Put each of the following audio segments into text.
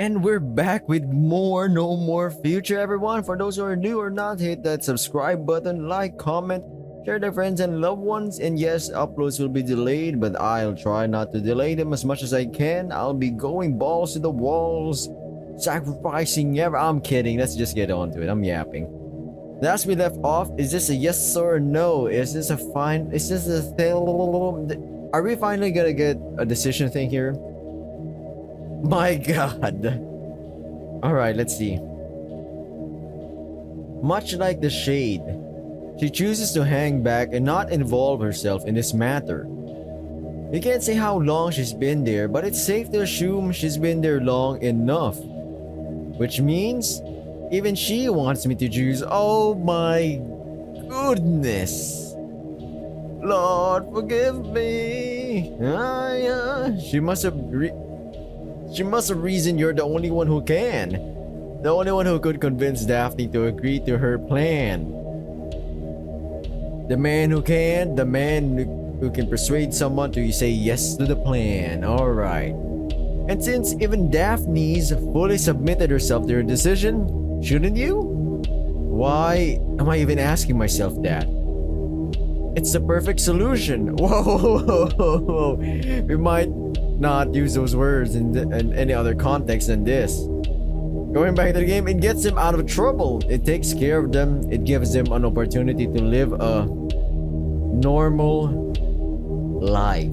And we're back with more No More Future, everyone. For those who are new or not, hit that subscribe button, like, comment, share to friends and loved ones. And yes, uploads will be delayed, but I'll try not to delay them as much as I can. I'll be going balls to the walls, sacrificing I'm kidding. Let's just get on to it. I'm yapping. Last we left off, is this a yes or no? Is this a thing? Are we finally gonna get a decision thing here? My god. Alright, let's see. Much like the shade, she chooses to hang back and not involve herself in this matter. We can't say how long she's been there, but it's safe to assume she's been there long enough. Which means, even she wants me to choose. Oh my goodness. Lord, forgive me. She must have reasoned you're the only one who can. The only one who could convince Daphne to agree to her plan. The man who can, the man who can persuade someone to say yes to the plan. Alright. And since even Daphne's fully submitted herself to her decision, shouldn't you? Why am I even asking myself that? It's the perfect solution. Whoa. We might not use those words in any other context than this. Going back to the game, it gets them out of trouble. It takes care of them. It gives them an opportunity to live a normal life.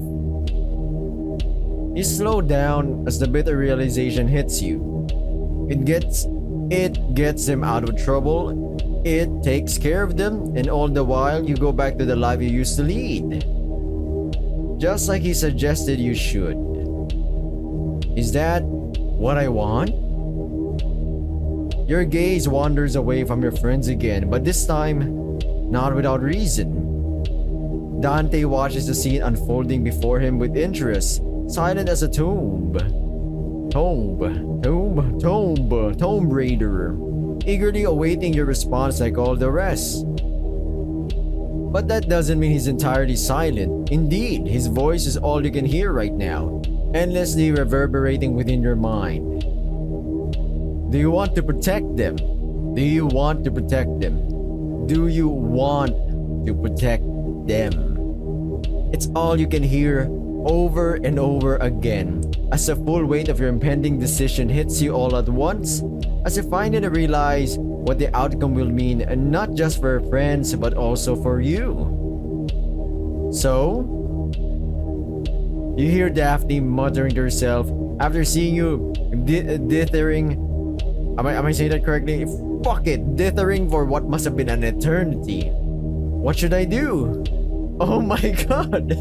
You slow down as the bitter realization hits you. It gets them out of trouble. It takes care of them, and all the while you go back to the life you used to lead. Just like he suggested you should. Is that what I want? Your gaze wanders away from your friends again, but this time, not without reason. Dante watches the scene unfolding before him with interest, silent as a tomb raider, eagerly awaiting your response like all the rest. But that doesn't mean he's entirely silent. Indeed, his voice is all you can hear right now, endlessly reverberating within your mind. Do you want to protect them? Do you want to protect them? Do you want to protect them? It's all you can hear over and over again, as the full weight of your impending decision hits you all at once, as you finally realize what the outcome will mean, and not just for your friends but also for you. So, you hear Daphne muttering to herself after seeing you dithering. Am I saying that correctly? Fuck it, dithering for what must have been an eternity. What should I do? Oh my god.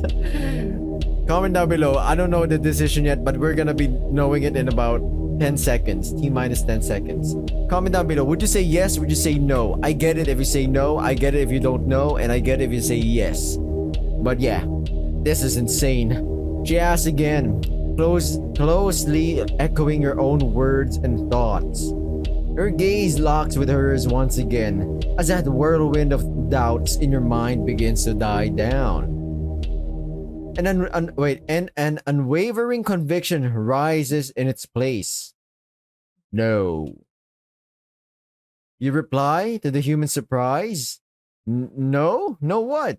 Comment down below. I don't know the decision yet, but we're gonna be knowing it in about 10 seconds. T-minus 10 seconds. Comment down below. Would you say yes? Would you say no? I get it if you say no. I get it if you don't know. And I get it if you say yes. But yeah, this is insane. She asks again, closely echoing your own words and thoughts. Her gaze locks with hers once again, as that whirlwind of doubts in your mind begins to die down. And an unwavering conviction rises in its place. No. You reply to the human surprise? No? No what?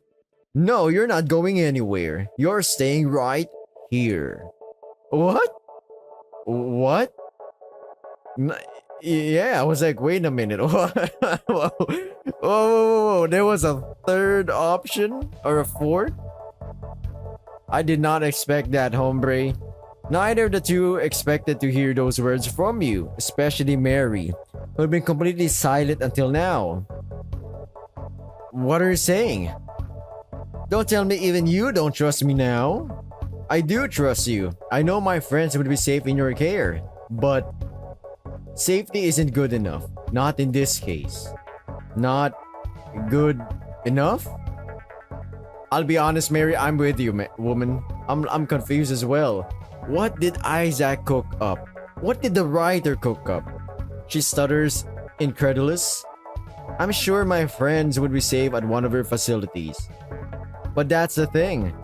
No, you're not going anywhere. You're staying right here. What? What? Yeah, I was like, wait a minute. Whoa. There was a third option? Or a fourth? I did not expect that, hombre. Neither of the two expected to hear those words from you, especially Mary, who had been completely silent until now. What are you saying? Don't tell me even you don't trust me now. I do trust you. I know my friends would be safe in your care, but safety isn't good enough. Not in this case. Not good enough? I'll be honest, Mary, I'm with you, woman. I'm confused as well. What did Isaac cook up? What did the writer cook up? She stutters, incredulous. I'm sure my friends would be safe at one of her facilities. But that's the thing.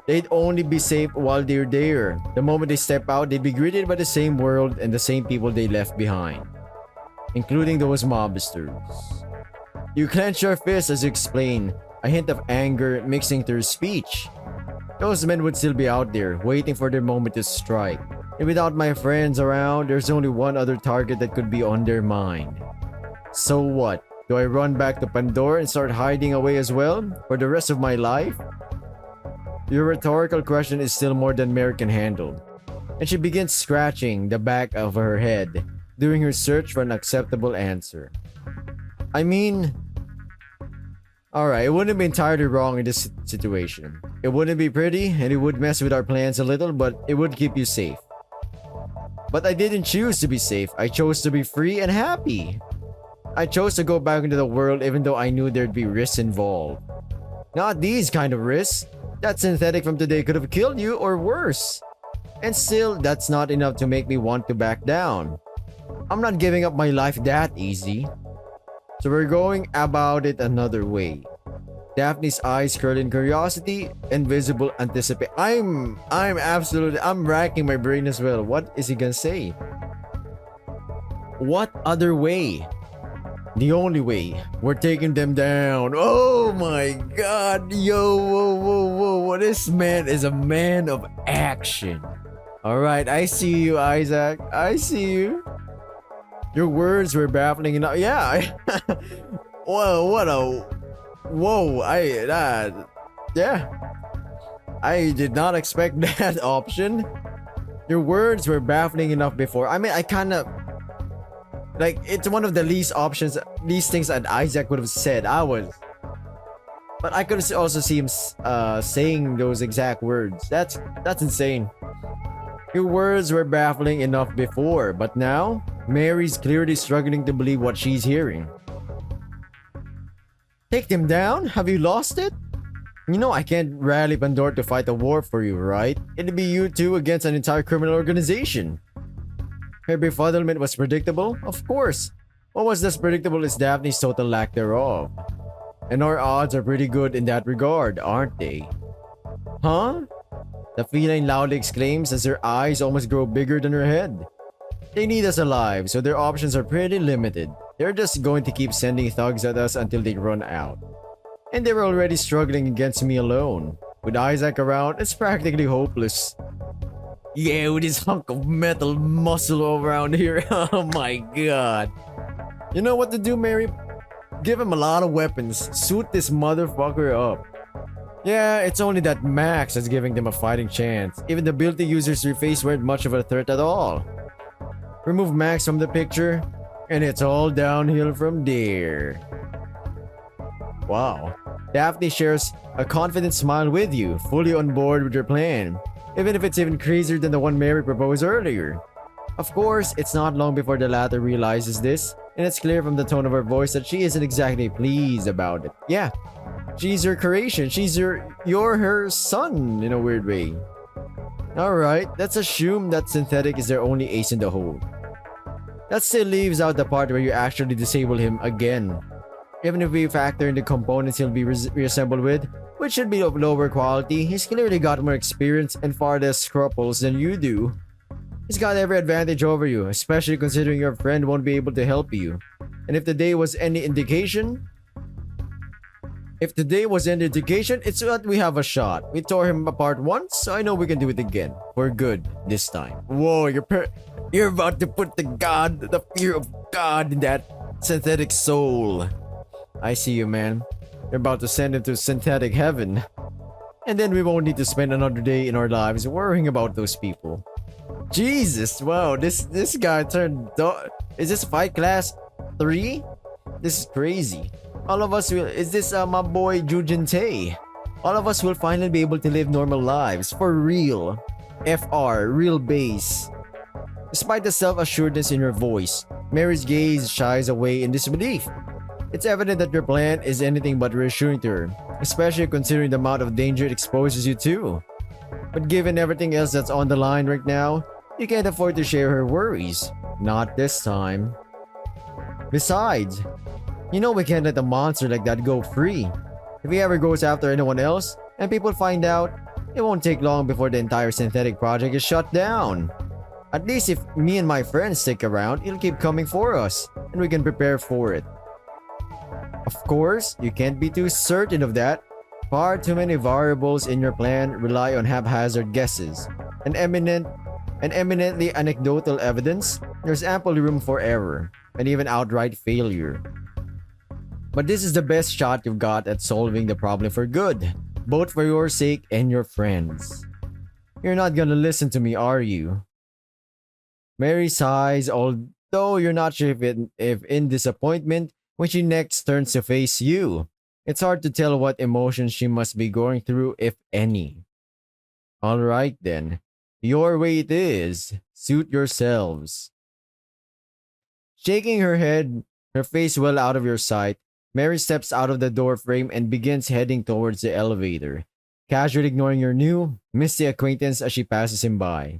They'd only be safe while they're there. The moment they step out, they'd be greeted by the same world and the same people they left behind, including those mobsters. You clench your fist as you explain, a hint of anger mixing through speech. Those men would still be out there, waiting for their moment to strike. And without my friends around, there's only one other target that could be on their mind. So what? Do I run back to Pandora and start hiding away as well for the rest of my life? Your rhetorical question is still more than Mary can handle. And she begins scratching the back of her head, doing her search for an acceptable answer. I mean, alright, it wouldn't be entirely wrong in this situation. It wouldn't be pretty, and it would mess with our plans a little, but it would keep you safe. But I didn't choose to be safe. I chose to be free and happy. I chose to go back into the world even though I knew there'd be risks involved. Not these kind of risks. That synthetic from today could have killed you or worse. And still, that's not enough to make me want to back down. I'm not giving up my life that easy. So we're going about it another way. Daphne's eyes curl in curiosity and visible anticipation. I'm racking my brain as well. What is he gonna say? What other way? The only way. We're taking them down. Oh my god. Yo, whoa. This man is a man of action. Alright, I see you, Isaac. I see you. Your words were baffling enough. Yeah. Whoa, yeah. I did not expect that option. Your words were baffling enough before. I mean, I kind of... Like, it's one of the least things that Isaac would have said. But I could also see him saying those exact words. That's insane. Your words were baffling enough before, but now, Mary's clearly struggling to believe what she's hearing. Take them down? Have you lost it? You know I can't rally Pandora to fight a war for you, right? It'd be you two against an entire criminal organization. Her befuddlement was predictable? Of course. What was less predictable is Daphne's total lack thereof. And our odds are pretty good in that regard, aren't they? Huh? The feline loudly exclaims as her eyes almost grow bigger than her head. They need us alive, so their options are pretty limited. They're just going to keep sending thugs at us until they run out. And they were already struggling against me alone. With Isaac around, it's practically hopeless. Yeah, with this hunk of metal muscle around here. Oh my god. You know what to do, Mary? Give him a lot of weapons. Suit this motherfucker up. Yeah, it's only that Max that's giving them a fighting chance. Even the ability users we faced weren't much of a threat at all. Remove Max from the picture, and it's all downhill from there. Wow. Daphne shares a confident smile with you, fully on board with your plan, even if it's even crazier than the one Mary proposed earlier. Of course, it's not long before the latter realizes this, and it's clear from the tone of her voice that she isn't exactly pleased about it. Yeah, she's your creation. You're her son in a weird way. Alright, let's assume that synthetic is their only ace in the hole. That still leaves out the part where you actually disable him again. Even if we factor in the components he'll be reassembled with, which should be of lower quality, he's clearly got more experience and far less scruples than you do. He's got every advantage over you, especially considering your friend won't be able to help you. And if today was any indication, it's that we have a shot. We tore him apart once, so I know we can do it again. For good, this time. Whoa, you're about to put the fear of God in that synthetic soul. I see you, man. You're about to send him to synthetic heaven. And then we won't need to spend another day in our lives worrying about those people. Jesus, wow, this guy turned... Is this fight class 3? This is crazy. All of us will... Is this my boy Jujin Tae? All of us will finally be able to live normal lives. For real. FR, real base. Despite the self-assuredness in your voice, Mary's gaze shies away in disbelief. It's evident that your plan is anything but reassuring to her, especially considering the amount of danger it exposes you to. But given everything else that's on the line right now, you can't afford to share her worries. Not this time. Besides, you know we can't let a monster like that go free. If he ever goes after anyone else, and people find out, It won't take long before the entire synthetic project is shut down. At least if me and my friends stick around, it'll keep coming for us, and we can prepare for it. Of course, you can't be too certain of that. Far too many variables in your plan rely on haphazard guesses. And eminently anecdotal evidence, there's ample room for error, and even outright failure. But this is the best shot you've got at solving the problem for good, both for your sake and your friends. You're not gonna listen to me, are you? Mary sighs, although you're not sure if in disappointment when she next turns to face you. It's hard to tell what emotions she must be going through, if any. Alright then. Your way it is. Suit yourselves. Shaking her head, her face well out of your sight, Mary steps out of the door frame and begins heading towards the elevator, casually ignoring your new, misty acquaintance as she passes him by.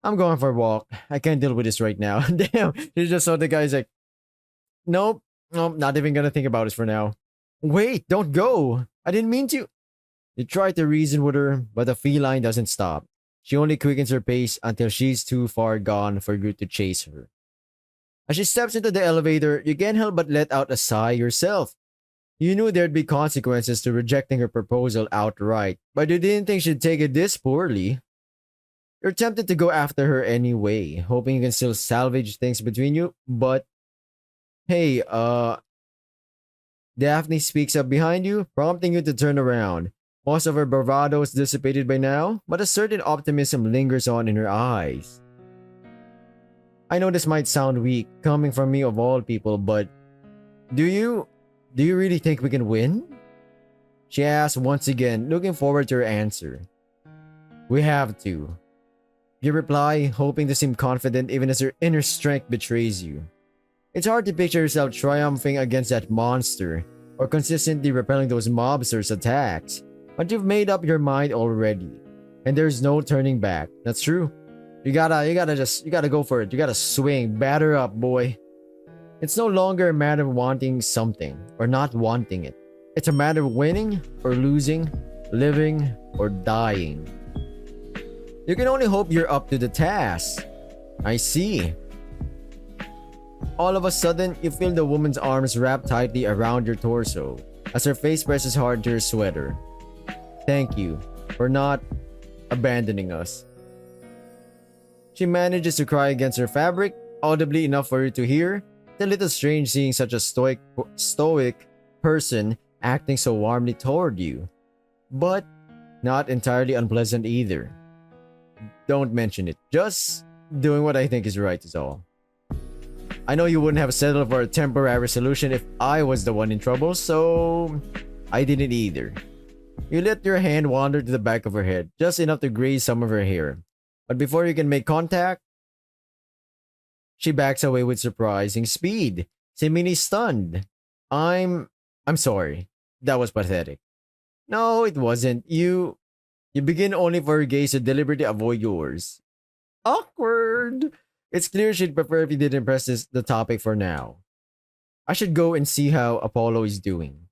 I'm going for a walk. I can't deal with this right now. Damn, you just saw the guy's like, nope, not even gonna think about this for now. Wait, don't go. I didn't mean to. You try to reason with her, but the feline doesn't stop. She only quickens her pace until she's too far gone for you to chase her. As she steps into the elevator, you can't help but let out a sigh yourself. You knew there'd be consequences to rejecting her proposal outright, but you didn't think she'd take it this poorly. You're tempted to go after her anyway, hoping you can still salvage things between you, but hey, Daphne speaks up behind you, prompting you to turn around. Most of her bravado is dissipated by now, but a certain optimism lingers on in her eyes. I know this might sound weak, coming from me of all people, but do you really think we can win? She asks once again, looking forward to her answer. We have to. You reply, hoping to seem confident even as your inner strength betrays you. It's hard to picture yourself triumphing against that monster, or consistently repelling those mobsters' attacks, but you've made up your mind already, and there's no turning back. That's true. You gotta go for it. You gotta swing, batter up, boy. It's no longer a matter of wanting something, or not wanting it. It's a matter of winning, or losing, living, or dying. You can only hope you're up to the task. I see. All of a sudden, you feel the woman's arms wrap tightly around your torso as her face presses hard to your sweater. Thank you for not abandoning us. She manages to cry against her fabric, audibly enough for you to hear. It's a little strange seeing such a stoic person acting so warmly toward you, but not entirely unpleasant either. Don't mention it. Just doing what I think is right is all. I know you wouldn't have settled for a temporary solution if I was the one in trouble, so I didn't either. You let your hand wander to the back of her head, just enough to graze some of her hair. But before you can make contact, she backs away with surprising speed, seemingly stunned. I'm sorry. That was pathetic. No, it wasn't. You begin only for her gaze to deliberately avoid yours. Awkward. It's clear she'd prefer if you didn't press the topic for now. I should go and see how Apollo is doing.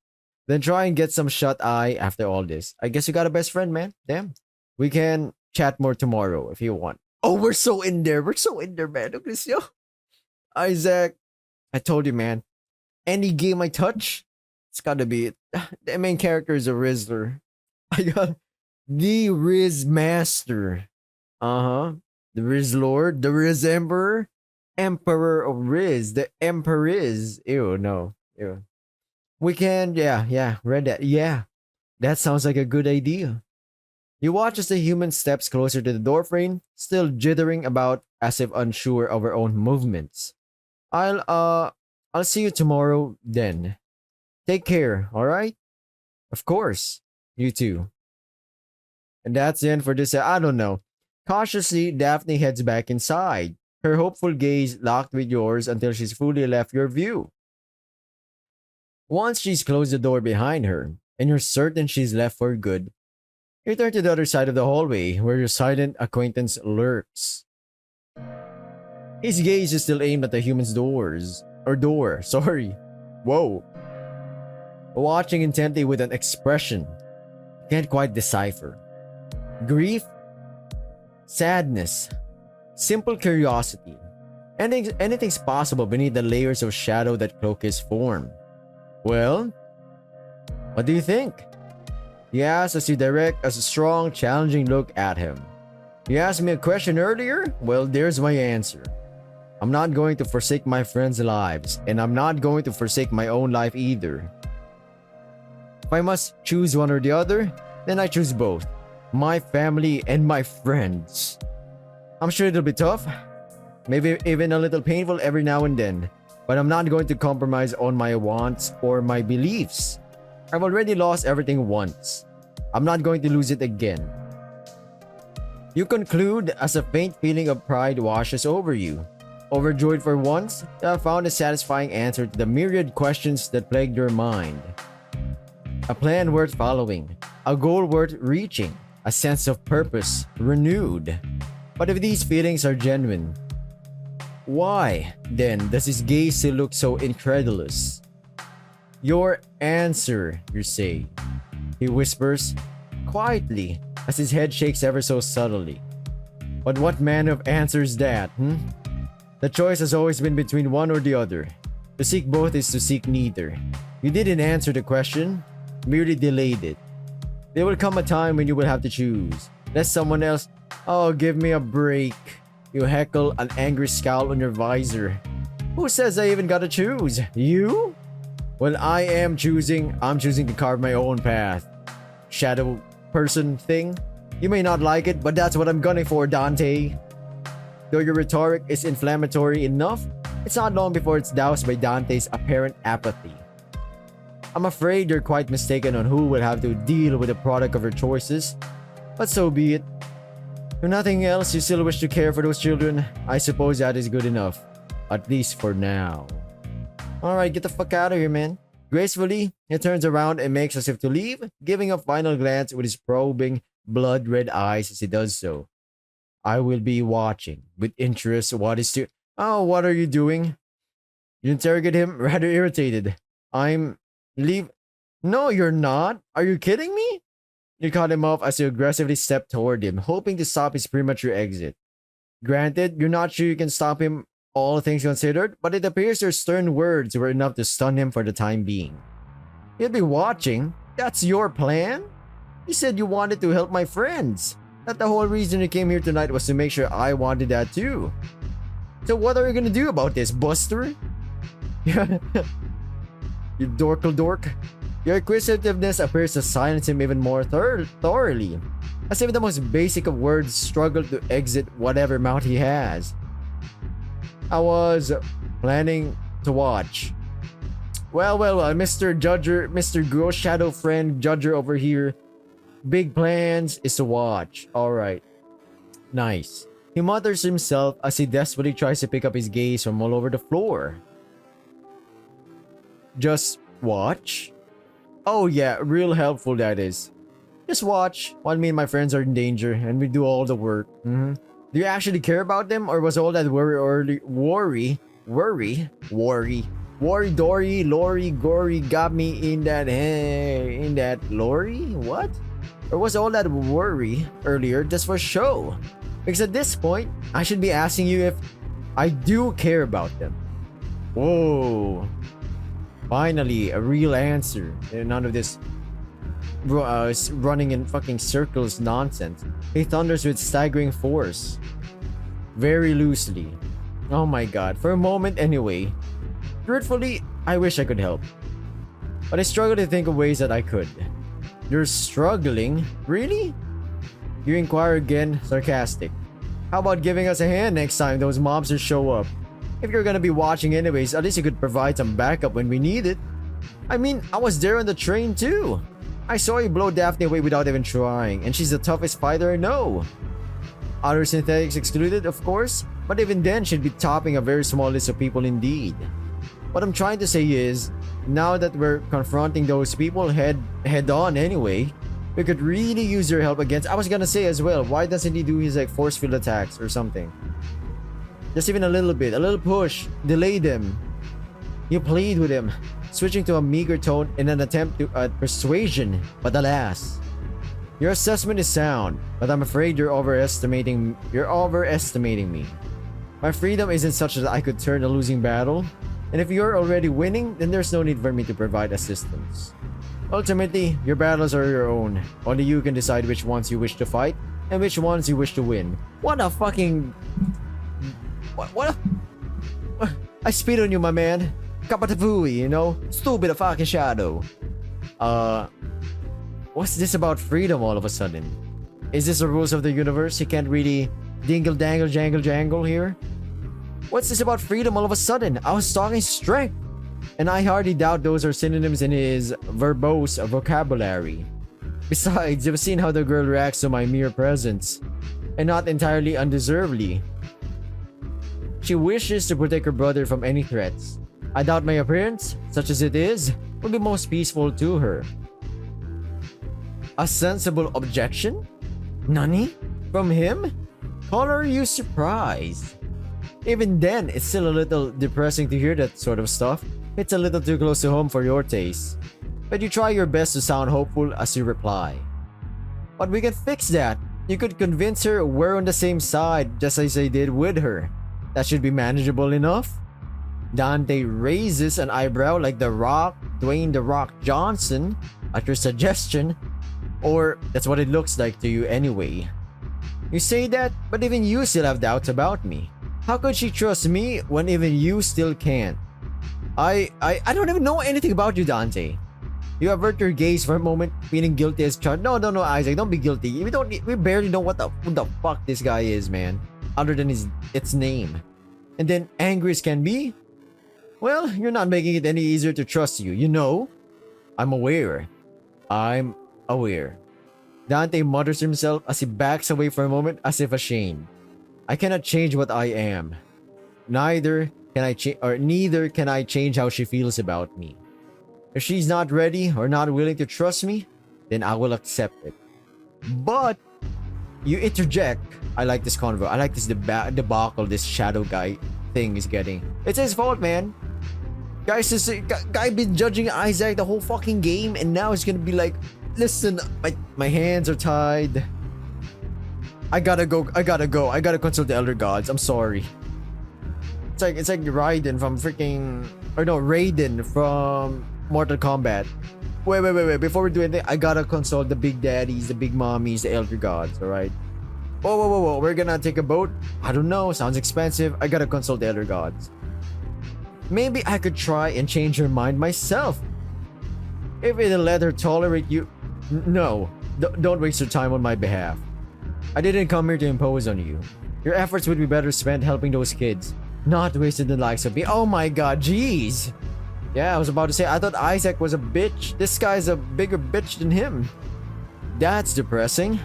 Then try and get some shut-eye after all this. I guess you got a best friend, man. Damn. We can chat more tomorrow if you want. Oh, we're so in there. We're so in there, man. Look at this, yo. Isaac, I told you, man. Any game I touch, it's gotta be it. The main character is a Rizzler. I got the Riz Master. Uh-huh. The Riz Lord, the Riz Emperor, Emperor of Riz, the Emperoriz. Ew, no. Ew. We can, yeah, read that. Yeah, that sounds like a good idea. You watch as the human steps closer to the doorframe, still jittering about as if unsure of her own movements. I'll see you tomorrow then. Take care, alright? Of course. You too. And that's the end for this. I don't know. Cautiously, Daphne heads back inside, her hopeful gaze locked with yours until she's fully left your view. Once she's closed the door behind her, and you're certain she's left for good, you turn to the other side of the hallway where your silent acquaintance lurks. His gaze is still aimed at the human's door. Whoa. Watching intently with an expression you can't quite decipher. Grief, sadness, simple curiosity. Anything's possible beneath the layers of shadow that cloak his form. Well, what do you think? He asked as he directed a strong, challenging look at him. You asked me a question earlier? Well, there's my answer. I'm not going to forsake my friends' lives, and I'm not going to forsake my own life either. If I must choose one or the other, then I choose both. My family and my friends. I'm sure it'll be tough, maybe even a little painful every now and then, but I'm not going to compromise on my wants or my beliefs. I've already lost everything once. I'm not going to lose it again. You conclude as a faint feeling of pride washes over you. Overjoyed for once, you have found a satisfying answer to the myriad questions that plagued your mind. A plan worth following, a goal worth reaching, a sense of purpose renewed. But if these feelings are genuine, why, then, does his gaze still look so incredulous? Your answer, you say, he whispers, quietly, as his head shakes ever so subtly. But what manner of answer is that, The choice has always been between one or the other. To seek both is to seek neither. You didn't answer the question, merely delayed it. There will come a time when you will have to choose. Let someone else, oh, give me a break. You heckle, an angry scowl on your visor. Who says I even gotta choose? You? Well, I'm choosing to carve my own path. Shadow person thing? You may not like it, but that's what I'm gunning for, Dante. Though your rhetoric is inflammatory enough, it's not long before it's doused by Dante's apparent apathy. I'm afraid you're quite mistaken on who will have to deal with the product of your choices, but so be it. If nothing else, you still wish to care for those children. I suppose that is good enough, at least for now. Alright, get the fuck out of here, man. Gracefully, he turns around and makes as if to leave, giving a final glance with his probing, blood-red eyes as he does so. I will be watching with interest what is to... Oh, what are you doing? You interrogate him, rather irritated. Leave... No, you're not. Are you kidding me? You cut him off as you aggressively step toward him, hoping to stop his premature exit. Granted, you're not sure you can stop him, all things considered, but it appears your stern words were enough to stun him for the time being. You'll be watching? That's your plan? You said you wanted to help my friends. That the whole reason you came here tonight was to make sure I wanted that too. So what are you gonna do about this, Buster? You dorkle dork. Your acquisitiveness appears to silence him even more thoroughly, as if the most basic of words struggle to exit whatever mouth he has. I was planning to watch. Well, Mr. Judger, Mr. Gross Shadow Friend Judger over here. Big plans is to watch. Alright. Nice. He mutters to himself as he desperately tries to pick up his gaze from all over the floor. Just watch? Oh yeah, real helpful that is. Just watch while me and my friends are in danger and we do all the work. Do you actually care about them, or was all that worry, dory, lorry, gory got me in that lorry? What? Or was all that worry earlier just for show? Because at this point, I should be asking you if I do care about them. Whoa. Finally, a real answer. None of this running in fucking circles nonsense. He thunders with staggering force. Very loosely. Oh my god, for a moment anyway. Truthfully, I wish I could help. But I struggle to think of ways that I could. You're struggling? Really? You inquire again, sarcastic. How about giving us a hand next time those mobsters show up? If you're gonna be watching anyways, at least you could provide some backup when we need it. I mean, I was there on the train too. I saw you blow Daphne away without even trying, and she's the toughest fighter I know. Other synthetics excluded, of course, but even then she'd be topping a very small list of people indeed. What I'm trying to say is, now that we're confronting those people head on anyway, we could really use your help against... I was gonna say as well, why doesn't he do his like force field attacks or something? Just even a little bit, a little push, delay them. You plead with him, switching to a meager tone in an attempt to persuasion, but alas, Your assessment is sound, but I'm afraid you're overestimating me. My freedom isn't such that I could turn a losing battle, and if you're already winning, then there's no need for me to provide assistance. Ultimately, your battles are your own. Only you can decide which ones you wish to fight and which ones you wish to win. What a fucking... What a... I spit on you, my man. Kapatavui, you know? Stupid fucking shadow. What's this about freedom all of a sudden? Is this the rules of the universe? You can't really dingle dangle jangle jangle here? What's this about freedom all of a sudden? I was talking strength. And I hardly doubt those are synonyms in his verbose vocabulary. Besides, you've seen how the girl reacts to my mere presence. And not entirely undeservedly. She wishes to protect her brother from any threats. I doubt my appearance, such as it is, will be most peaceful to her. A sensible objection? Nani? From him? Call are you surprised? Even then, it's still a little depressing to hear that sort of stuff. It's a little too close to home for your taste. But you try your best to sound hopeful as you reply. But we can fix that. You could convince her we're on the same side, just as I did with her. That should be manageable enough. Dante raises an eyebrow like The Rock, Dwayne The Rock Johnson, at your suggestion. Or that's what it looks like to you anyway. You say that, but even you still have doubts about me. How could she trust me when even you still can't? I don't even know anything about you, Dante. You avert your gaze for a moment, feeling guilty as charged. No, Isaac, don't be guilty. We barely know what the fuck this guy is, man. Other than its name. And then angry as can be? Well, you're not making it any easier to trust you, you know? I'm aware. Dante mutters to himself as he backs away for a moment as if ashamed. I cannot change what I am. Neither can I change how she feels about me. If she's not ready or not willing to trust me, then I will accept it. But you interject. I like this convo. I like this debacle this shadow guy thing is getting. It's his fault, man. Guy been judging Isaac the whole fucking game, and now he's gonna be like, listen, my hands are tied. I gotta go. I gotta consult the elder gods. I'm sorry. It's like Raiden from Raiden from Mortal Kombat. Wait. Before we do anything, I gotta consult the big daddies, the big mommies, the elder gods, alright? Whoa. We're gonna take a boat? I don't know. Sounds expensive. I gotta consult the elder gods. Maybe I could try and change her mind myself. If it'll let her tolerate you. No. Don't waste your time on my behalf. I didn't come here to impose on you. Your efforts would be better spent helping those kids. Not wasted the likes of me. Oh my god, jeez. Yeah, I was about to say, I thought Isaac was a bitch. This guy's a bigger bitch than him. That's depressing.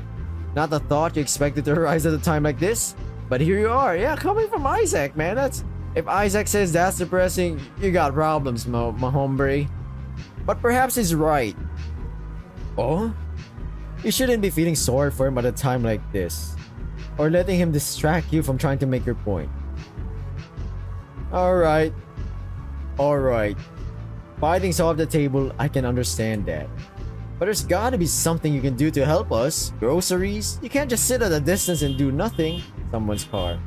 Not the thought you expected to arise at a time like this. But here you are. Yeah, coming from Isaac, man. If Isaac says that's depressing, you got problems, my hombre. But perhaps he's right. Oh? You shouldn't be feeling sorry for him at a time like this. Or letting him distract you from trying to make your point. Alright. Fighting's off the table, I can understand that. But there's gotta be something you can do to help us. Groceries? You can't just sit at a distance and do nothing. Someone's car.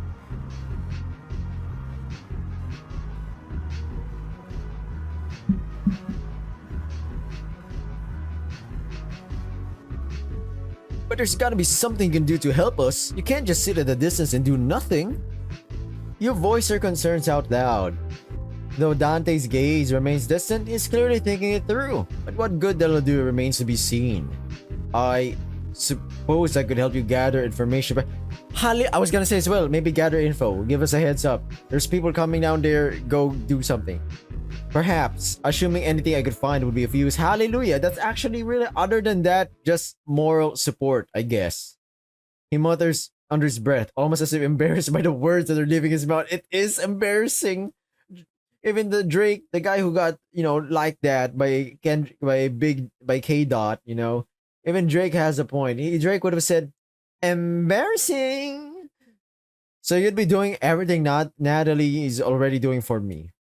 But there's gotta be something you can do to help us. You can't just sit at a distance and do nothing. You voice your concerns out loud. Though Dante's gaze remains distant, he's clearly thinking it through. But what good that'll do remains to be seen. I suppose I could help you gather information, but I was gonna say as well, maybe gather info. Give us a heads up. There's people coming down there, go do something. Perhaps, assuming anything I could find would be of use. Hallelujah, that's actually really, other than that, just moral support, I guess. He mutters under his breath, almost as if embarrassed by the words that are leaving his mouth. It is embarrassing. Even the Drake, the guy who got, like that by K Dot, even Drake has a point. Drake would have said, embarrassing. So you'd be doing everything Natalie is already doing for me.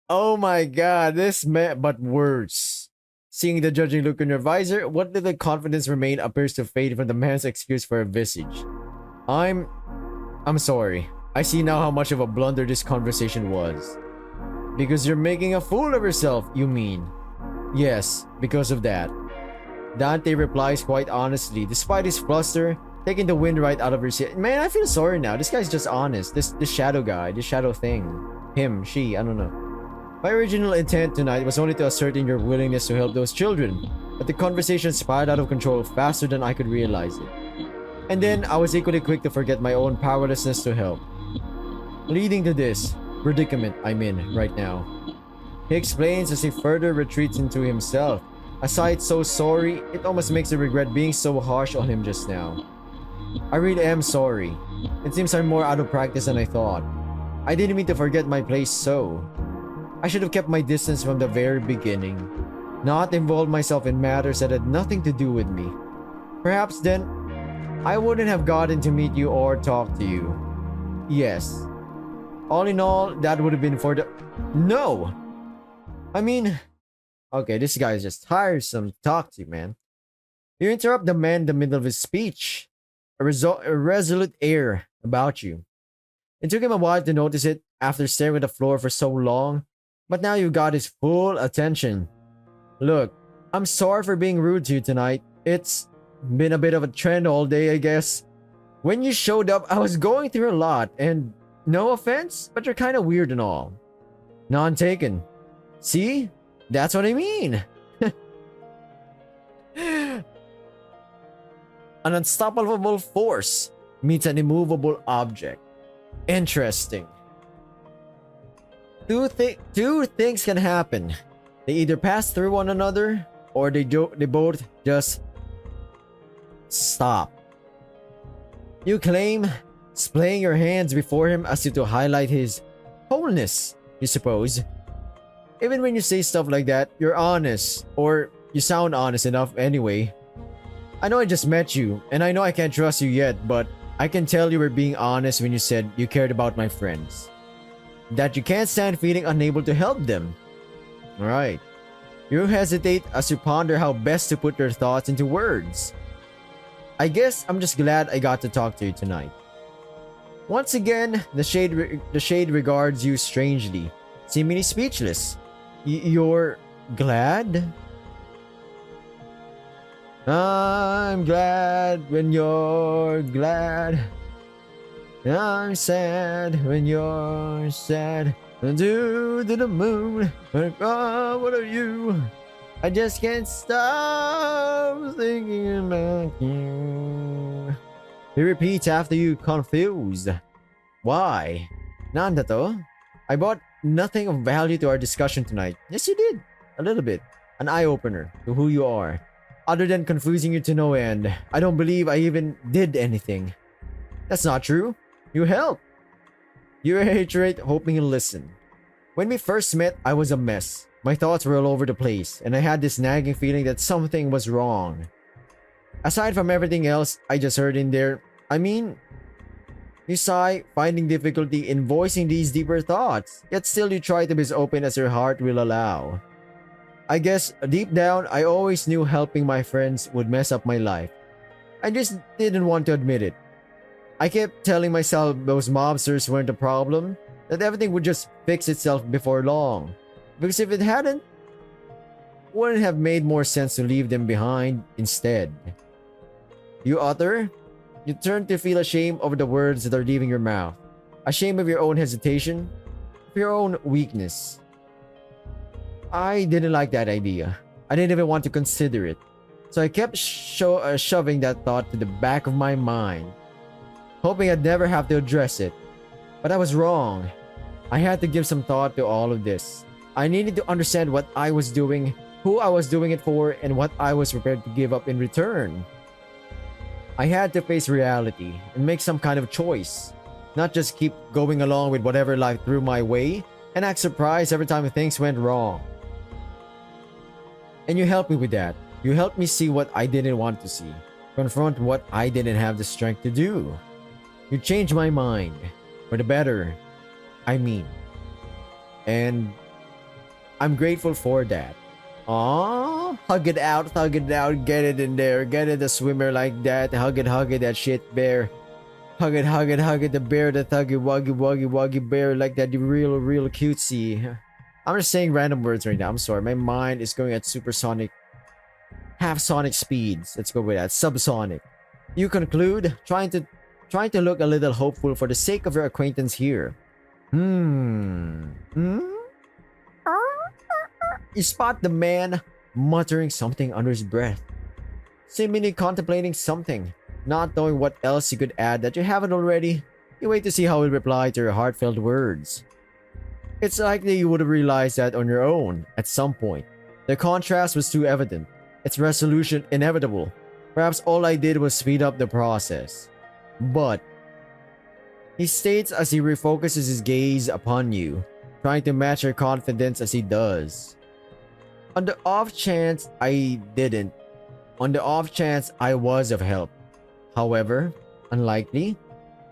Oh my god, but worse. Seeing the judging look on your visor, what little confidence remained appears to fade from the man's excuse for a visage. I'm sorry. I see now how much of a blunder this conversation was. Because you're making a fool of yourself, you mean? Yes, because of that. Dante replies quite honestly, despite his fluster, taking the wind right out of her sail. Man, I feel sorry now. This guy's just honest. This shadow guy, this shadow thing. Him, she, I don't know. My original intent tonight was only to ascertain your willingness to help those children, but the conversation spiraled out of control faster than I could realize it. And then I was equally quick to forget my own powerlessness to help. Leading to this predicament I'm in right now. He explains as he further retreats into himself. A sight so sorry, it almost makes me regret being so harsh on him just now. I really am sorry. It seems I'm more out of practice than I thought. I didn't mean to forget my place so. I should have kept my distance from the very beginning. Not involved myself in matters that had nothing to do with me. Perhaps then, I wouldn't have gotten to meet you or talk to you. Yes. All in all, that would have been for the... No! I mean... Okay, this guy is just tiresome to talk to, man. You interrupt the man in the middle of his speech. A resolute air about you. It took him a while to notice it after staring at the floor for so long, but now you got his full attention. Look, I'm sorry for being rude to you tonight. It's been a bit of a trend all day, I guess. When you showed up, I was going through a lot, and no offense, but you're kind of weird and all. None taken. See? That's what I mean. An unstoppable force meets an immovable object. Interesting. Two things can happen. They either pass through one another, or they both just stop. You claim splaying your hands before him as if to highlight his wholeness, you suppose. Even when you say stuff like that, you're honest, or you sound honest enough anyway. I know I just met you, and I know I can't trust you yet, but I can tell you were being honest when you said you cared about my friends. That you can't stand feeling unable to help them. Right. You hesitate as you ponder how best to put your thoughts into words. I guess I'm just glad I got to talk to you tonight. Once again, the shade regards you strangely, seemingly speechless. You're glad? I'm glad when you're glad. I'm sad when you're sad. To the moon. Oh, what are you? I just can't stop thinking about you. He repeats after you, confused. Why? Nanda to? I brought nothing of value to our discussion tonight. Yes, you did. A little bit. An eye-opener to who you are. Other than confusing you to no end, I don't believe I even did anything. That's not true. You helped. You reiterate, hoping you'll listen. When we first met, I was a mess. My thoughts were all over the place, and I had this nagging feeling that something was wrong. Aside from everything else I just heard in there, you sigh, finding difficulty in voicing these deeper thoughts, yet still you try to be as open as your heart will allow. I guess, deep down, I always knew helping my friends would mess up my life. I just didn't want to admit it. I kept telling myself those mobsters weren't a problem, that everything would just fix itself before long. Because if it hadn't, wouldn't have made more sense to leave them behind instead. You turn to feel ashamed over the words that are leaving your mouth. Ashamed of your own hesitation, of your own weakness. I didn't like that idea. I didn't even want to consider it. So I kept shoving that thought to the back of my mind, hoping I'd never have to address it. But I was wrong. I had to give some thought to all of this. I needed to understand what I was doing, who I was doing it for, and what I was prepared to give up in return. I had to face reality and make some kind of choice. Not just keep going along with whatever life threw my way and act surprised every time things went wrong. And you helped me with that. You helped me see what I didn't want to see. Confront what I didn't have the strength to do. You changed my mind. For the better. And I'm grateful for that. Aw, hug it out, get it in there, get it a swimmer like that, hug it, that shit bear. Hug it, the bear, the thuggy, wuggy bear, like that real cutesy. I'm just saying random words right now, I'm sorry, my mind is going at supersonic, half sonic speeds, let's go with that, subsonic. You conclude, trying to look a little hopeful for the sake of your acquaintance here. Hmm? You spot the man muttering something under his breath, seemingly contemplating something, not knowing what else you could add that you haven't already. You wait to see how he'll reply to your heartfelt words. It's likely you would have realized that on your own at some point. The contrast was too evident, its resolution inevitable. Perhaps all I did was speed up the process. But he states as he refocuses his gaze upon you, trying to match your confidence as he does. On the off chance I didn't, on the off chance I was of help. However, unlikely.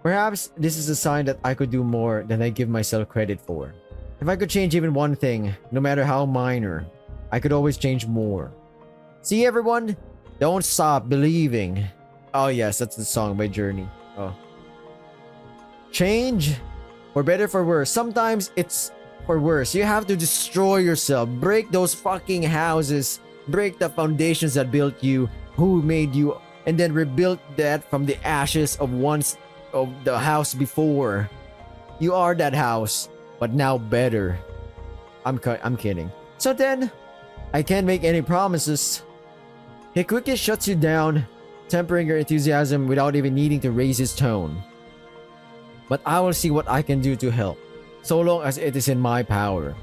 Perhaps this is a sign that I could do more than I give myself credit for. If I could change even one thing, no matter how minor, I could always change more. See everyone? Don't stop believing. Oh yes, that's the song by Journey. Oh. Change? For better for worse. Sometimes it's for worse. You have to destroy yourself. Break those fucking houses. Break the foundations that built you, who made you, and then rebuild that from the ashes of the house before. You are that house, but now better. I'm kidding. So then, I can't make any promises. He quickly shuts you down, tempering your enthusiasm without even needing to raise his tone. But I will see what I can do to help, so long as it is in my power.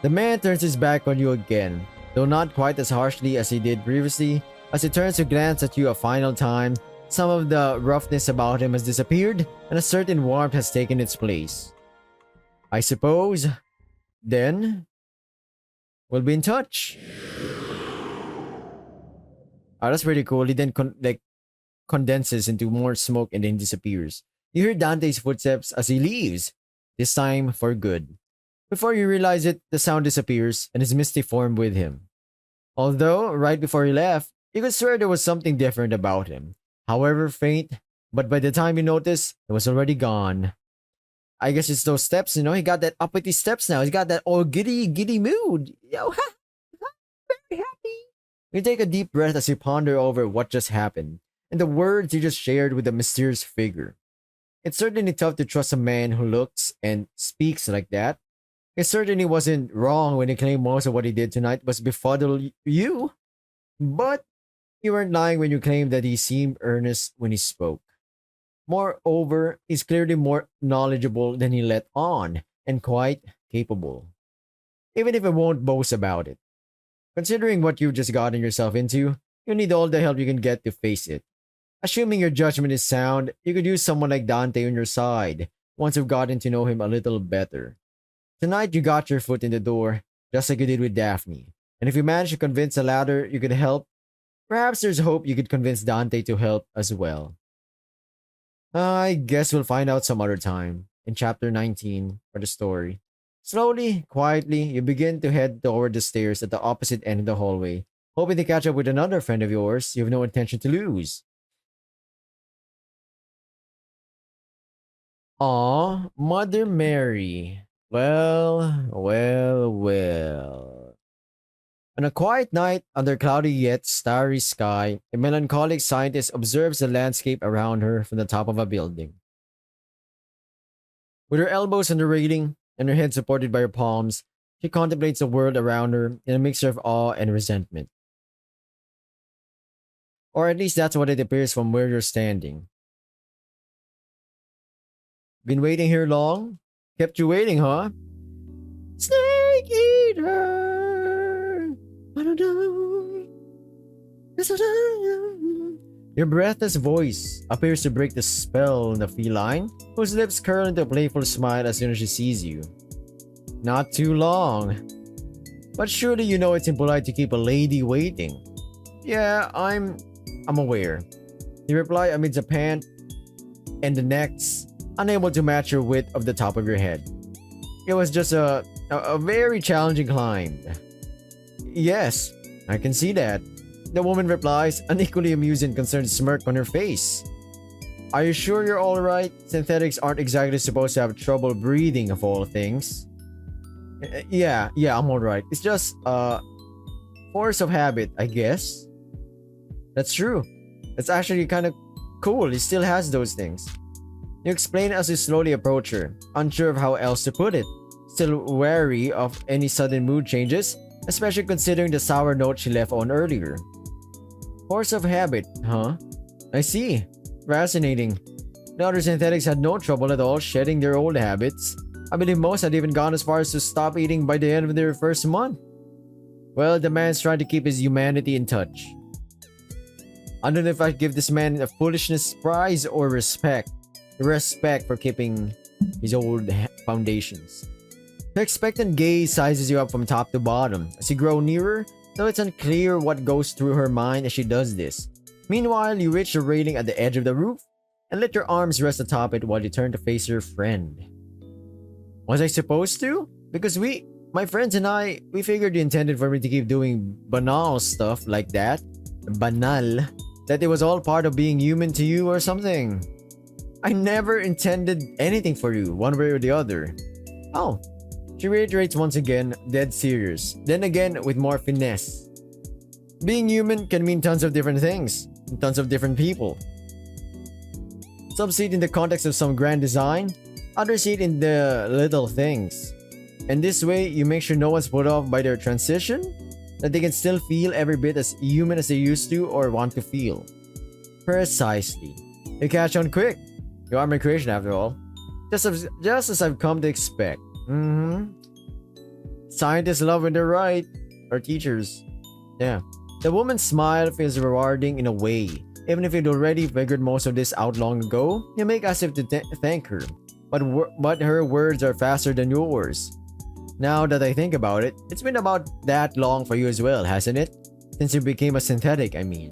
The man turns his back on you again, though not quite as harshly as he did previously. As he turns to glance at you a final time, some of the roughness about him has disappeared and a certain warmth has taken its place. I suppose, then, we'll be in touch. Oh, that's pretty cool. He then condenses into more smoke and then disappears. You hear Dante's footsteps as he leaves, this time for good. Before you realize it, the sound disappears and his misty form with him. Although, right before he left, you could swear there was something different about him. However faint, but by the time you notice, it was already gone. I guess it's those steps, he got that uppity steps now. He's got that old giddy mood. Yo, very happy. You take a deep breath as you ponder over what just happened, and the words you just shared with the mysterious figure. It's certainly tough to trust a man who looks and speaks like that. It certainly wasn't wrong when he claimed most of what he did tonight was befuddle you. But you weren't lying when you claimed that he seemed earnest when he spoke. Moreover, he's clearly more knowledgeable than he let on, and quite capable. Even if I won't boast about it. Considering what you've just gotten yourself into, you need all the help you can get to face it. Assuming your judgment is sound, you could use someone like Dante on your side, once you've gotten to know him a little better. Tonight you got your foot in the door, just like you did with Daphne. And if you manage to convince the latter you could help, perhaps there's hope you could convince Dante to help as well. I guess we'll find out some other time, in chapter 19 for the story. Slowly, quietly, you begin to head toward the stairs at the opposite end of the hallway, hoping to catch up with another friend of yours you have no intention to lose. Aw, Mother Mary. Well. On a quiet night under cloudy yet starry sky, a melancholic scientist observes the landscape around her from the top of a building. With her elbows on the railing and her head supported by her palms, she contemplates the world around her in a mixture of awe and resentment. Or at least that's what it appears from where you're standing. Been waiting here long? Kept you waiting, huh? Snake Eater! Your breathless voice appears to break the spell on the feline, whose lips curl into a playful smile as soon as she sees you. Not too long. But surely you know it's impolite to keep a lady waiting. Yeah, I'm aware. You reply amidst a pant and the next, unable to match your width of the top of your head. It was just a very challenging climb. Yes, I can see that. The woman replies, an equally amused and concerned smirk on her face. Are you sure you're alright? Synthetics aren't exactly supposed to have trouble breathing of all things. Yeah, I'm alright. It's just, force of habit, I guess. That's true. That's actually kind of cool. He still has those things. You explain as you slowly approach her, unsure of how else to put it. Still wary of any sudden mood changes, especially considering the sour note she left on earlier. Force of habit, huh? I see. Fascinating. The other synthetics had no trouble at all shedding their old habits. I believe most had even gone as far as to stop eating by the end of their first month. Well, the man's trying to keep his humanity in touch. I don't know if I'd give this man a foolishness prize or respect. Respect for keeping his old foundations. Her expectant gaze sizes you up from top to bottom. As you grow nearer, though it's unclear what goes through her mind as she does this. Meanwhile, you reach the railing at the edge of the roof and let your arms rest atop it while you turn to face your friend. Was I supposed to? Because my friends and I, we figured you intended for me to keep doing banal stuff like that. Banal. That it was all part of being human to you or something. I never intended anything for you, one way or the other. Oh. She reiterates once again, dead serious. Then again, with more finesse. Being human can mean tons of different things. Tons of different people. Some see it in the context of some grand design. Others see it in the little things. And this way, you make sure no one's put off by their transition. That they can still feel every bit as human as they used to or want to feel. Precisely. You catch on quick. You are my creation after all. Just as I've come to expect. Scientists love when they're right. Or teachers. Yeah. The woman's smile feels rewarding in a way. Even if you'd already figured most of this out long ago, you make as if to thank her. But her words are faster than yours. Now that I think about it, it's been about that long for you as well, hasn't it? Since you became a synthetic, I mean.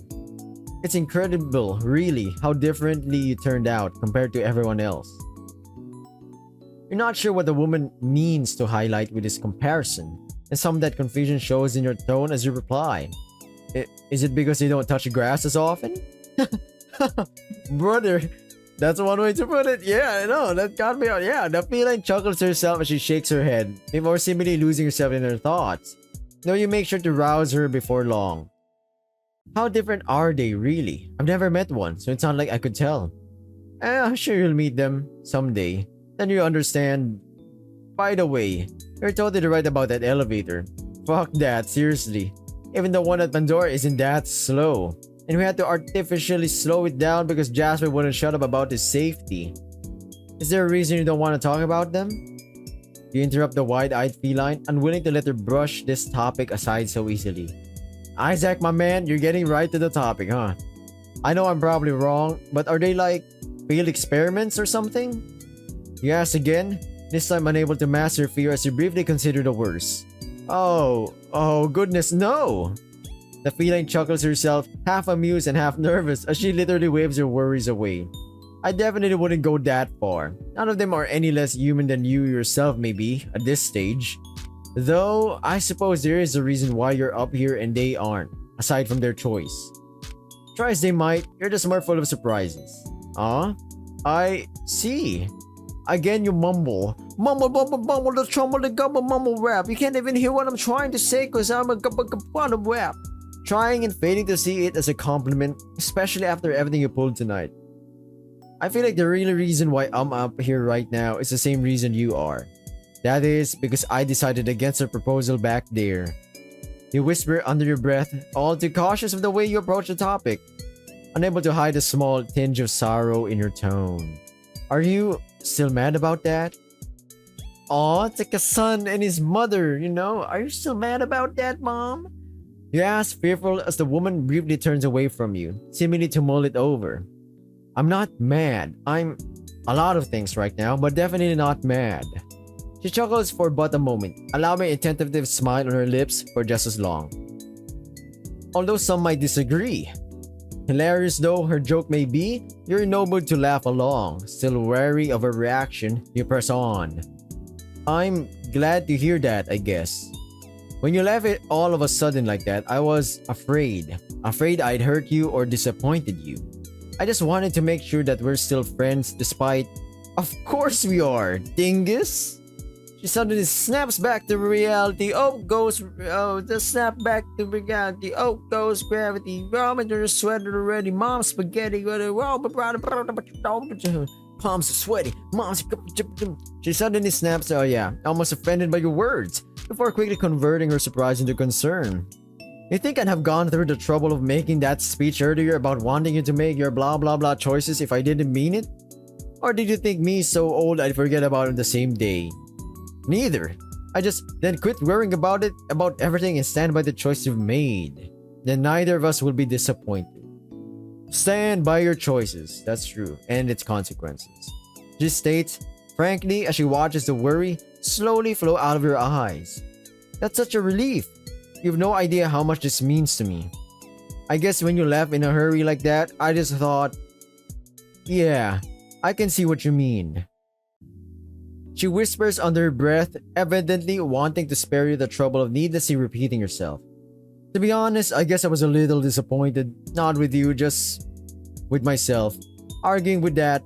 It's incredible, really, how differently you turned out compared to everyone else. You're not sure what the woman means to highlight with this comparison, and some of that confusion shows in your tone as you reply. Is it because you don't touch grass as often? Brother, that's one way to put it. Yeah, I know, that got me out. Yeah, the feline chuckles to herself as she shakes her head, before seemingly losing herself in her thoughts. Though you make sure to rouse her before long. How different are they, really? I've never met one, so it's not like I could tell. I'm sure you'll meet them someday. Then you understand. By the way, you're totally right about that elevator. Fuck that, seriously. Even the one at Pandora isn't that slow. And we had to artificially slow it down because Jasper wouldn't shut up about his safety. Is there a reason you don't want to talk about them? You interrupt the wide-eyed feline, unwilling to let her brush this topic aside so easily. Isaac, my man, you're getting right to the topic, huh? I know I'm probably wrong, but are they like failed experiments or something? You ask again, this time unable to master fear as you briefly consider the worst. Oh goodness, no! The feline chuckles herself, half amused and half nervous as she literally waves her worries away. I definitely wouldn't go that far. None of them are any less human than you yourself may be at this stage. Though, I suppose there is a reason why you're up here and they aren't, aside from their choice. Try as they might, you're just more full of surprises. I see. Again, you mumble. Mumble, the trouble, the gubble, mumble rap. You can't even hear what I'm trying to say because I'm a gubble rap. Trying and failing to see it as a compliment, especially after everything you pulled tonight. I feel like the real reason why I'm up here right now is the same reason you are. That is because I decided against her proposal back there. You whisper under your breath, all too cautious of the way you approach the topic, unable to hide a small tinge of sorrow in your tone. Are you still mad about that? Aw, it's like a son and his mother, you know? Are you still mad about that, Mom? You ask, fearful as the woman briefly turns away from you, seemingly to mull it over. I'm not mad. I'm a lot of things right now, but definitely not mad. She chuckles for but a moment, allowing a tentative smile on her lips for just as long. Although some might disagree. Hilarious though her joke may be, you're in no mood to laugh along, still wary of her reaction, you press on. I'm glad to hear that, I guess. When you left it all of a sudden like that, I was afraid. Afraid I'd hurt you or disappointed you. I just wanted to make sure that we're still friends despite... Of course we are, dingus! She suddenly snaps back to reality. Just snap back to reality. Oh, goes gravity. Ramen in her sweater already. Mom's spaghetti. Palms are sweaty. Mom's... She suddenly snaps. Oh yeah, almost offended by your words, before quickly converting her surprise into concern. You think I'd have gone through the trouble of making that speech earlier about wanting you to make your blah blah blah choices if I didn't mean it? Or did you think me so old I'd forget about it the same day? Neither. I just then quit worrying about it, about everything, and stand by the choice you've made. Then neither of us will be disappointed. Stand by your choices, that's true, and its consequences. She states, frankly, as she watches the worry slowly flow out of her eyes. That's such a relief. You have no idea how much this means to me. I guess when you left in a hurry like that, I just thought, yeah, I can see what you mean. She whispers under her breath, evidently wanting to spare you the trouble of needlessly repeating yourself. To be honest, I guess I was a little disappointed. Not with you, just with myself. Arguing with that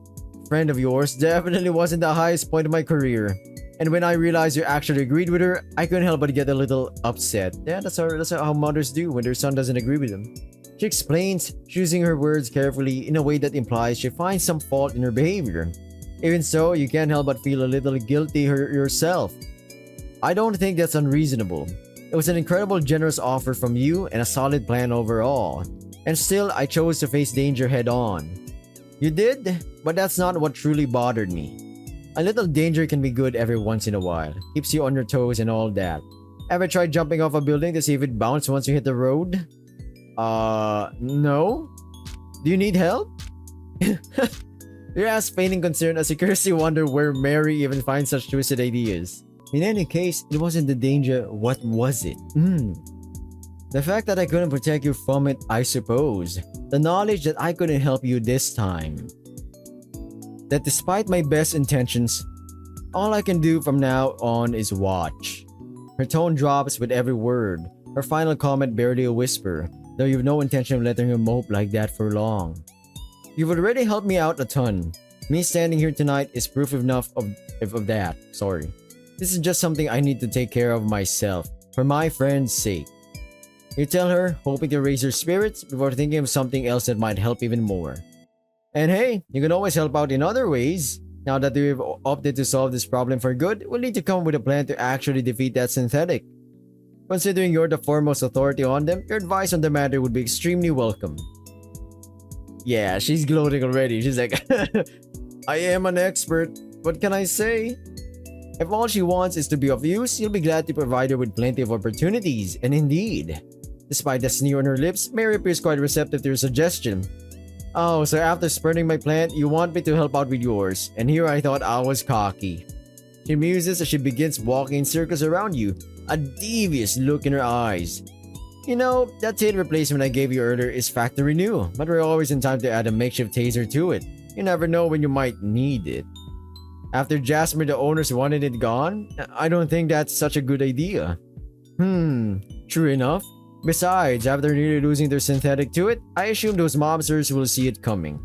friend of yours definitely wasn't the highest point of my career. And when I realized you actually agreed with her, I couldn't help but get a little upset. Yeah, that's how mothers do when their son doesn't agree with them. She explains, choosing her words carefully in a way that implies she finds some fault in her behavior. Even so, you can't help but feel a little guilty yourself. I don't think that's unreasonable. It was an incredible generous offer from you and a solid plan overall. And still, I chose to face danger head on. You did, but that's not what truly bothered me. A little danger can be good every once in a while. Keeps you on your toes and all that. Ever tried jumping off a building to see if it bounced once you hit the road? No? Do you need help? Your ass feigning concern as you curiously wonder where Mary even finds such twisted ideas. In any case, it wasn't the danger, what was it? The fact that I couldn't protect you from it, I suppose. The knowledge that I couldn't help you this time. That despite my best intentions, all I can do from now on is watch. Her tone drops with every word, her final comment barely a whisper, though you've no intention of letting her mope like that for long. You've already helped me out a ton. Me standing here tonight is proof enough of that. Sorry. This is just something I need to take care of myself, for my friend's sake. You tell her, hoping to raise her spirits before thinking of something else that might help even more. And hey, you can always help out in other ways. Now that we've opted to solve this problem for good, we'll need to come up with a plan to actually defeat that synthetic. Considering you're the foremost authority on them, your advice on the matter would be extremely welcome. Yeah, she's gloating already. She's like, I am an expert. What can I say? If all she wants is to be of use, you'll be glad to provide her with plenty of opportunities. And indeed, despite the sneer on her lips, Mary appears quite receptive to your suggestion. Oh, so after spurning my plan, you want me to help out with yours. And here I thought I was cocky. She muses as she begins walking in circles around you, a devious look in her eyes. You know, that tail replacement I gave you earlier is factory new, but we're always in time to add a makeshift taser to it. You never know when you might need it. After Jasper the owners wanted it gone, I don't think that's such a good idea. True enough. Besides, after nearly losing their synthetic to it, I assume those mobsters will see it coming.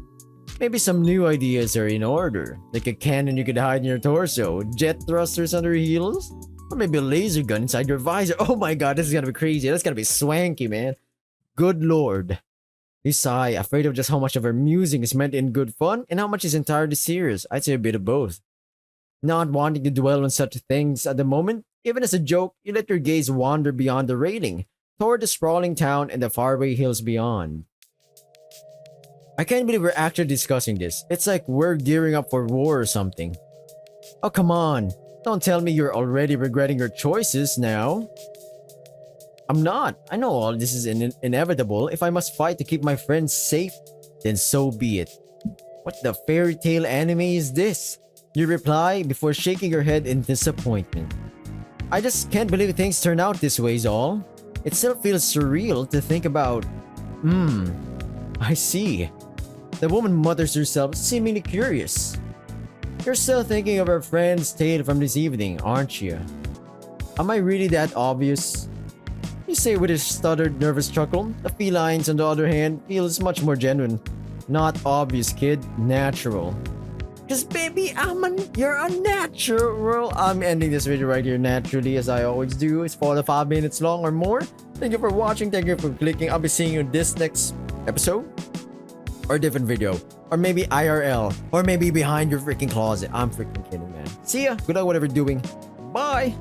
Maybe some new ideas are in order, like a cannon you could hide in your torso, jet thrusters under your heels, or maybe a laser gun inside your visor. Oh my god, this is gonna be crazy. That's gonna be swanky, man. Good lord. You sigh, afraid of just how much of her musing is meant in good fun and how much is entirely serious. I'd say a bit of both. Not wanting to dwell on such things at the moment, even as a joke, you let your gaze wander beyond the railing, toward the sprawling town and the faraway hills beyond. I can't believe we're actually discussing this. It's like we're gearing up for war or something. Oh, come on. Don't tell me you're already regretting your choices now. I'm not. I know all this is inevitable. If I must fight to keep my friends safe, then so be it. What the fairy tale anime is this? You reply before shaking your head in disappointment. I just can't believe things turn out this way is all. It still feels surreal to think about. I see. The woman mutters herself, seemingly curious. You're still thinking of our friend's tale from this evening, aren't you? Am I really that obvious? You say with a stuttered, nervous chuckle. The felines, on the other hand, feels much more genuine. Not obvious, kid. Natural. Cause baby, you're unnatural. I'm ending this video right here naturally, as I always do. It's 4 to 5 minutes long or more. Thank you for watching. Thank you for clicking. I'll be seeing you in this next episode. Or a different video. Or maybe IRL. Or maybe behind your freaking closet. I'm freaking kidding, man. See ya. Good luck whatever you're doing. Bye.